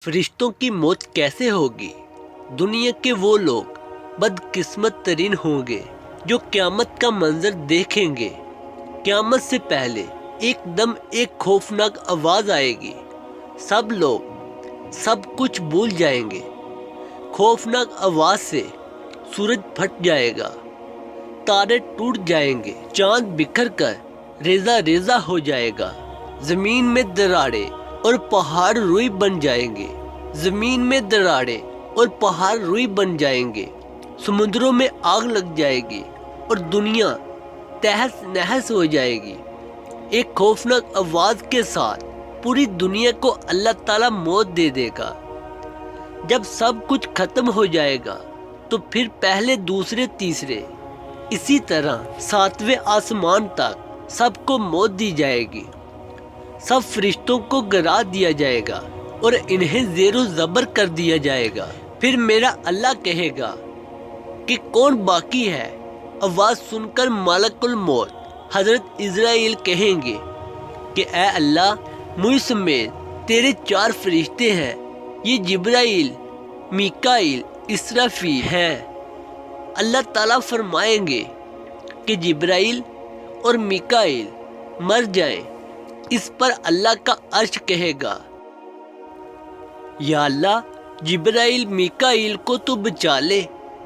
फरिश्तों की मौत कैसे होगी? दुनिया के वो लोग बदकिस्मत तरीन होंगे जो क़यामत का मंजर देखेंगे। क़यामत से पहले एकदम एक खौफनाक आवाज़ आएगी। सब लोग सब कुछ भूल जाएंगे। खौफनाक आवाज़ से सूरज फट जाएगा, तारे टूट जाएंगे, चांद बिखर कर रेजा रेजा हो जाएगा। ज़मीन में दरारें और पहाड़ रुई बन जाएंगे। ज़मीन में दरारें और पहाड़ रुई बन जाएंगे। समुद्रों में आग लग जाएगी और दुनिया तहस नहस हो जाएगी। एक खौफनाक आवाज़ के साथ पूरी दुनिया को अल्लाह ताला मौत दे देगा। जब सब कुछ खत्म हो जाएगा तो फिर पहले, दूसरे, तीसरे, इसी तरह सातवें आसमान तक सबको मौत दी जाएगी। सब फरिश्तों को गिरा दिया जाएगा और इन्हें ज़ेरो ज़बर कर दिया जाएगा। फिर मेरा अल्लाह कहेगा कि कौन बाकी है। आवाज़ सुनकर मालकुल मौत हज़रत इज़राइल कहेंगे कि ए अल्लाह, मुझ समेत तेरे 4 फरिश्ते हैं। ये जिब्राइल, मीकाईल, इसराफील हैं। अल्लाह ताला फरमाएंगे कि जिब्राइल और मीकाईल मर जाएं। इस पर अल्लाह का अर्श कहेगा, या अल्लाह, जिब्राइल मीकाईल को तो बचा ले।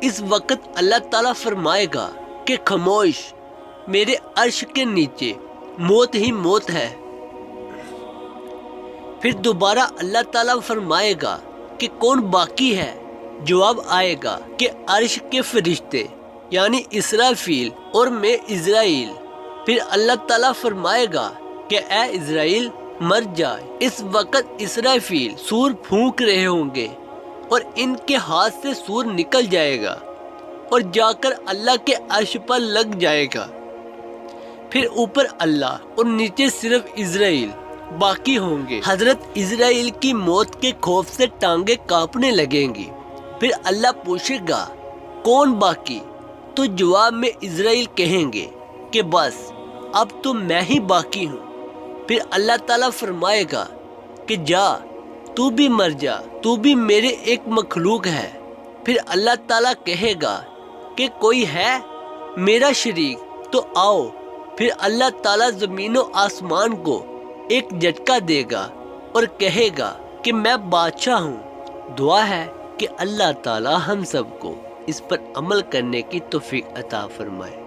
इस वक्त अल्लाह ताला फरमाएगा कि खामोश, मेरे अर्श के नीचे मौत ही मौत है। फिर दोबारा अल्लाह ताला फरमाएगा कि कौन बाकी है। जवाब आएगा कि अर्श के फरिश्ते यानी इसराफील और मैं इज़राइल। फिर अल्लाह ताला फरमाएगा कि ए इज़राइल, मर जाए। इस वक्त इसराफील सूर फूंक रहे होंगे और इनके हाथ से सूर निकल जाएगा और जाकर अल्लाह के अर्श पर लग जाएगा। फिर ऊपर अल्लाह और नीचे सिर्फ इज़राइल बाकी होंगे। हजरत इज़राइल की मौत के खौफ से टांगे कांपने लगेंगी। फिर अल्लाह पूछेगा, कौन बाकी? तो जवाब में इज़राइल कहेंगे कि बस अब तो मैं ही बाकी हूँ। फिर अल्लाह ताला फरमाएगा कि जा, तू भी मर जा, तू भी मेरे एक मखलूक है। फिर अल्लाह ताला कहेगा कि कोई है मेरा शरीक, तो आओ। फिर अल्लाह ताला ज़मीन और आसमान को एक झटका देगा और कहेगा कि मैं बादशाह हूँ। दुआ है कि अल्लाह ताला हम सबको इस पर अमल करने की तौफीक अता फरमाए।